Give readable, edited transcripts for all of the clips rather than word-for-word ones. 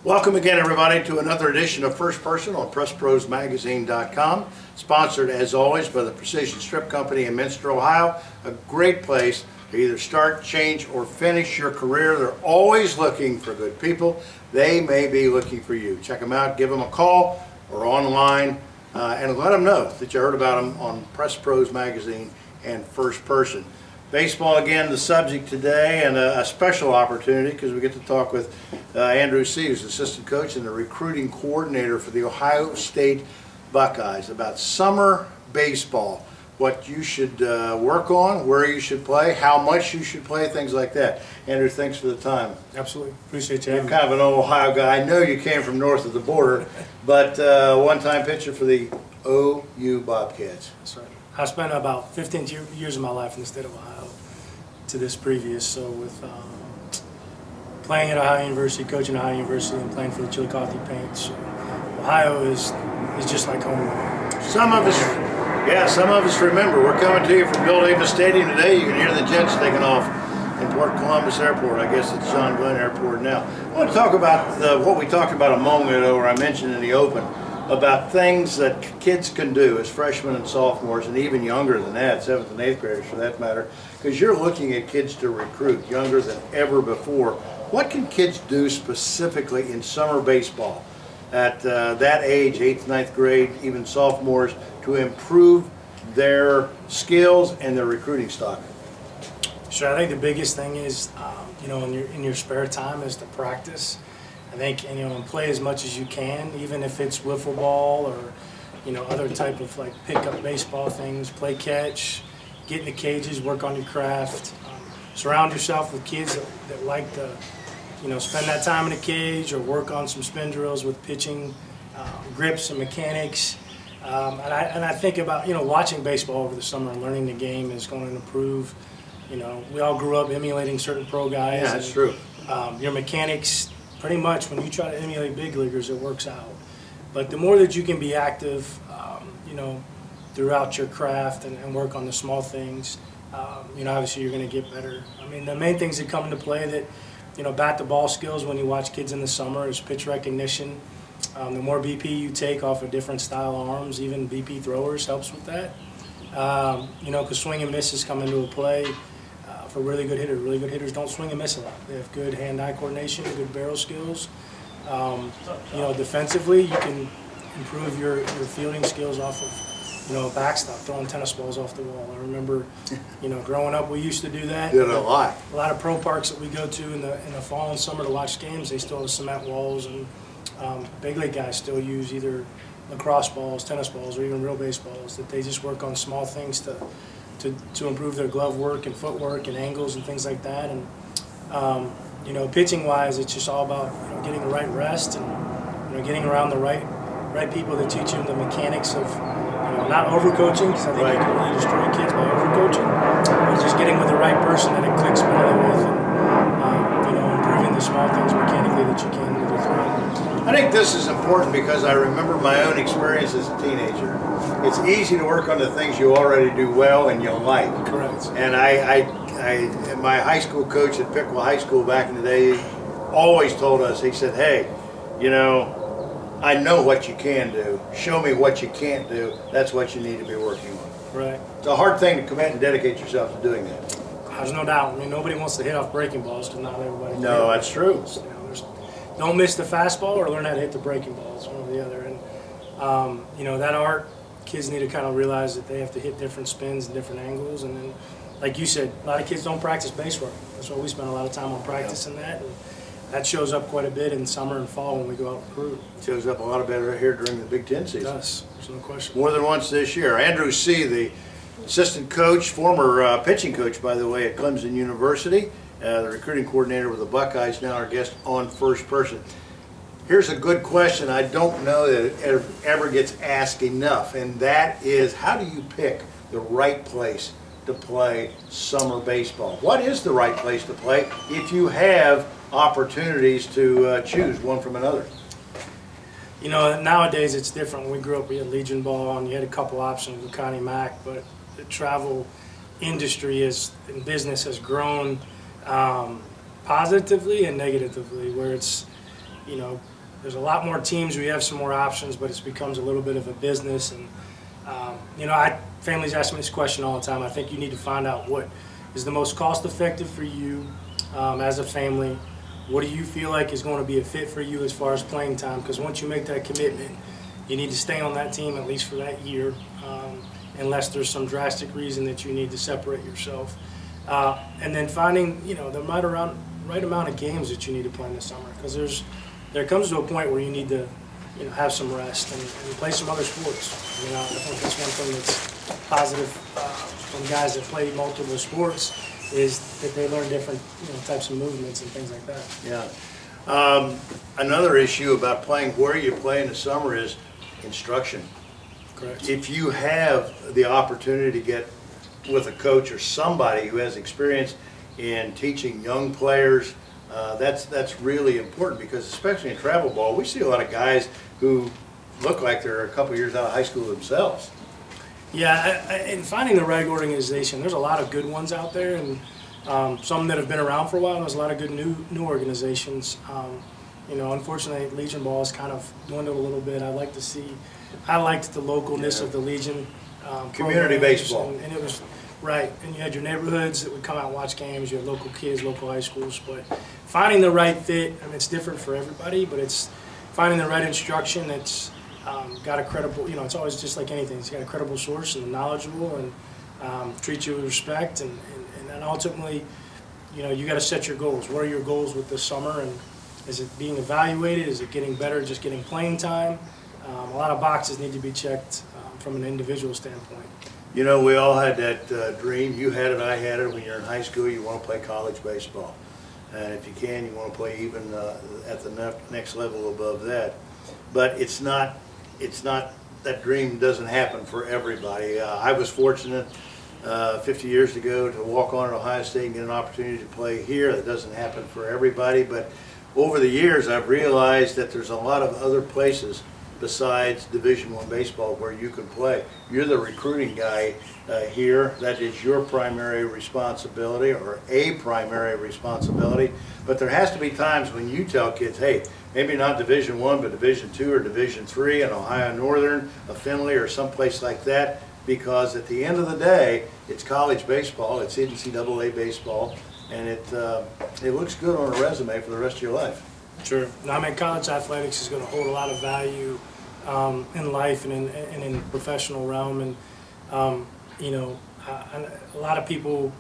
Welcome again, everybody, to another edition of First Person on PressProsMagazine.com, sponsored as always by the Precision Strip Company in Minster, Ohio. A great place to either start, change, or finish your career. They're always looking for good people. They may be looking for you. Check them out, give them a call or online, and let them know that you heard about them on Press Pros Magazine and First Person. Baseball again, the subject today, and a special opportunity because we get to talk with Andrew C., who's assistant coach and the recruiting coordinator for the Ohio State Buckeyes, about summer baseball, what you should work on, where you should play, how much you should play, things like that. Andrew, thanks for the time. Absolutely. Appreciate you. You're kind of an Ohio guy. I know you came from north of the border, but one-time pitcher for the OU Bobcats. That's right. I spent about 15 years of my life in the state of Ohio to this previous. So with playing at Ohio University, coaching at Ohio University, and playing for the Chillicothe Paints, Ohio is just like home. Some of us remember. We're coming to you from Bill Davis Stadium today. You can hear the jets taking off in Port Columbus Airport. I guess it's John Glenn Airport now. I want to talk about what we talked about a moment ago, or I mentioned in the open, about things that kids can do as freshmen and sophomores, and even younger than that, 7th and 8th graders for that matter, because you're looking at kids to recruit younger than ever before. What can kids do specifically in summer baseball at that age, 8th, 9th grade, even sophomores, to improve their skills and their recruiting stock? Sure. I think the biggest thing is, in your spare time is to practice. I think, and play as much as you can, even if it's wiffle ball or, other type of like pickup baseball things, play catch, get in the cages, work on your craft. Surround yourself with kids that like to, spend that time in a cage or work on some spin drills with pitching, grips and mechanics. And I think about, watching baseball over the summer and learning the game is going to improve. We all grew up emulating certain pro guys. Yeah, that's true. Your mechanics, pretty much when you try to emulate big leaguers, it works out. But the more that you can be active, throughout your craft and work on the small things, obviously you're going to get better. I mean, the main things that come into play that, bat to ball skills when you watch kids in the summer is pitch recognition. The more BP you take off of different style arms, even BP throwers helps with that. Because swing and misses come into a play. For really good hitters. Really good hitters don't swing and miss a lot. They have good hand-eye coordination, good barrel skills. Defensively, you can improve your fielding skills off of, backstop, throwing tennis balls off the wall. I remember, growing up, we used to do that. Did a lot. A lot of pro parks that we go to in the fall and summer to watch games, they still have cement walls, and big league guys still use either lacrosse balls, tennis balls, or even real baseballs. That they just work on small things to improve their glove work and footwork and angles and things like that. And pitching wise, it's just all about getting the right rest and getting around the right people that teach you the mechanics of not overcoaching, because I think you can really destroy kids by overcoaching, but just getting with the right person that it clicks better with, and improving the small things mechanically that you can with your throw. I think this is important because I remember my own experience as a teenager. It's easy to work on the things you already do well and you like. Correct. And my high school coach at Pickle High School back in the day always told us, he said, hey, I know what you can do. Show me what you can't do. That's what you need to be working on. Right. It's a hard thing to commit and dedicate yourself to doing that. There's no doubt. I mean, nobody wants to hit off breaking balls because not everybody can. No, that's true. Don't miss the fastball or learn how to hit the breaking ball. It's one or the other. And, that art, kids need to kind of realize that they have to hit different spins and different angles. And then, like you said, a lot of kids don't practice base work. That's why we spend a lot of time on practicing that. And that shows up quite a bit in summer and fall when we go out and recruit. It shows up a lot better here during the Big Ten season. It does. There's no question. More than once this year. Andrew C., the assistant coach, former pitching coach, by the way, at Clemson University, the recruiting coordinator with the Buckeyes, now our guest on First Person. Here's a good question I don't know that it ever gets asked enough, and that is, how do you pick the right place to play summer baseball? What is the right place to play if you have opportunities to choose one from another? Nowadays it's different. When we grew up, we had Legion Ball, and you had a couple options with Connie Mack, but the travel industry and business has grown positively and negatively, where it's, there's a lot more teams. We have some more options, but it becomes a little bit of a business. And families ask me this question all the time. I think you need to find out what is the most cost-effective for you as a family. What do you feel like is going to be a fit for you as far as playing time? Because once you make that commitment, you need to stay on that team at least for that year, unless there's some drastic reason that you need to separate yourself. And then finding, the right amount of games that you need to play in the summer, because there comes to a point where you need to, have some rest and play some other sports. I think that's one thing that's positive from guys that play multiple sports is that they learn different, types of movements and things like that. Yeah. Another issue about playing where you play in the summer is instruction. Correct. If you have the opportunity to get with a coach or somebody who has experience in teaching young players, that's really important, because especially in travel ball, we see a lot of guys who look like they're a couple years out of high school themselves. Yeah, and finding the right organization, there's a lot of good ones out there, and some that have been around for a while. There's a lot of good new organizations. Unfortunately, Legion ball has kind of dwindled a little bit. I liked the localness of the Legion Community programs, baseball. and it was right. And you had your neighborhoods that would come out and watch games. You had local kids, local high schools. But finding the right fit, it's different for everybody, but it's finding the right instruction that's got a credible, it's always just like anything. It's got a credible source and knowledgeable and treat you with respect. And then ultimately, you got to set your goals. What are your goals with this summer? And is it being evaluated? Is it getting better, just getting playing time? A lot of boxes need to be checked from an individual standpoint. We all had that dream. You had it, I had it. When you're in high school, you want to play college baseball. And if you can, you want to play even at the next level above that. But it's not, that dream doesn't happen for everybody. I was fortunate 50 years ago to walk on at Ohio State and get an opportunity to play here. That doesn't happen for everybody, but over the years I've realized that there's a lot of other places besides Division I baseball where you can play. You're the recruiting guy here. That is your primary responsibility, or a primary responsibility. But there has to be times when you tell kids, hey, maybe not Division I, but Division II or Division III, an Ohio Northern, a Findlay, or someplace like that, because at the end of the day, it's college baseball, it's NCAA baseball, and it looks good on a resume for the rest of your life. Sure. College athletics is going to hold a lot of value in life and in professional realm, and a lot of people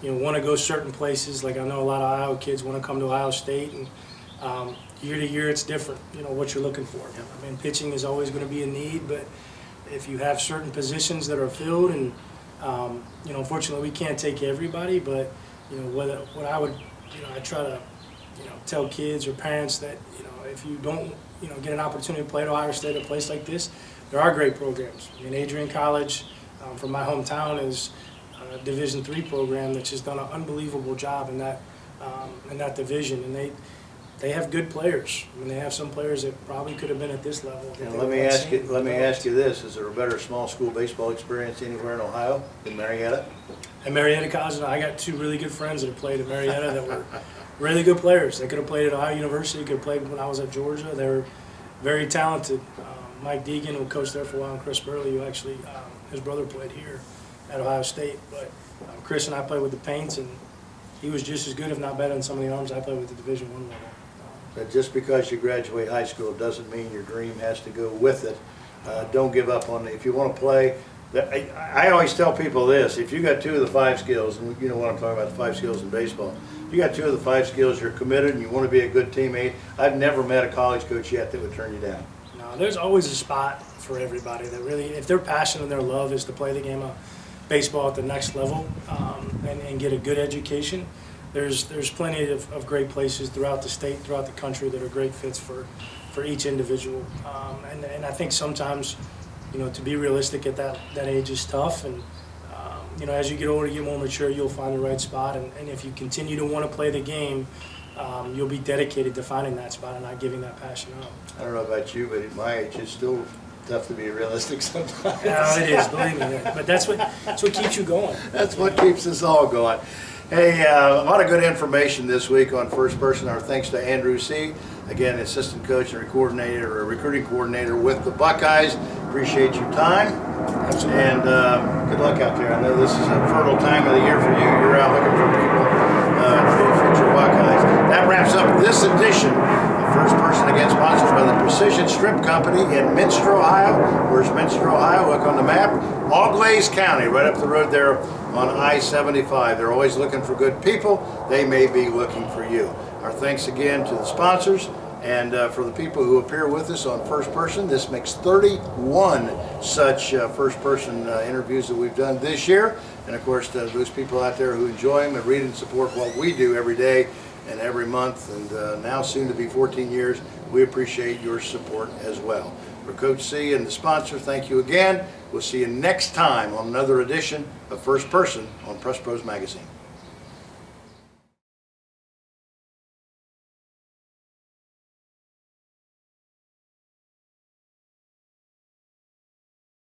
want to go certain places. Like I know a lot of Ohio kids want to come to Ohio State, and year to year it's different. What you're looking for. Pitching is always going to be a need, but if you have certain positions that are filled, and unfortunately we can't take everybody, but what I would I try to tell kids or parents that if you don't get an opportunity to play at Ohio State, a place like this, there are great programs. Adrian College from my hometown is a Division III program that's just done an unbelievable job in that division, and they have good players. They have some players that probably could have been at this level. And let me ask you this: is there a better small school baseball experience anywhere in Ohio than Marietta? At Marietta College, I got two really good friends that have played at Marietta that were really good players. They could have played at Ohio University, could have played when I was at Georgia. They were very talented. Mike Deegan, who coached there for a while, and Chris Burley, who actually, his brother played here at Ohio State. But Chris and I played with the Paints, and he was just as good, if not better, than some of the arms I played with at the Division I level. But just because you graduate high school doesn't mean your dream has to go with it. Don't give up on it. If you want to play, I always tell people this: if you got 2 of the 5 skills, and you know what I'm talking about, the 5 skills in baseball. If you got 2 of the 5 skills, you're committed, and you want to be a good teammate. I've never met a college coach yet that would turn you down. No, there's always a spot for everybody that really, if their passion and their love is to play the game of baseball at the next level and get a good education. There's plenty of great places throughout the state, throughout the country that are great fits for each individual. And I think sometimes, to be realistic at that age is tough. And, as you get older, you get more mature, you'll find the right spot. And if you continue to want to play the game, you'll be dedicated to finding that spot and not giving that passion up. I don't know about you, but at my age, it's still tough to be realistic sometimes. Yeah, it is, believe me. But that's what keeps you going. That's what keeps us all going. Hey, a lot of good information this week on First Person. Our thanks to Andrew C. again, assistant coach and recruiting coordinator with the Buckeyes. Appreciate your time. Absolutely. And good luck out there. I know this is a fertile time of the year for you. You're out looking for people for future Buckeyes. That wraps up this edition of First Person Again, sponsored by the Precision Strip Company in Minster, Ohio. Where's Minster, Ohio? Look on the map. Auglaize County, right up the road there on I-75. They're always looking for good people. They may be looking for you. Our thanks again to the sponsors. And for the people who appear with us on First Person, this makes 31 such First Person interviews that we've done this year. And of course, those people out there who enjoy them and read and support what we do every day and every month, and now soon to be 14 years, we appreciate your support as well. For Coach C and the sponsor, thank you again. We'll see you next time on another edition of First Person on Press Pros Magazine.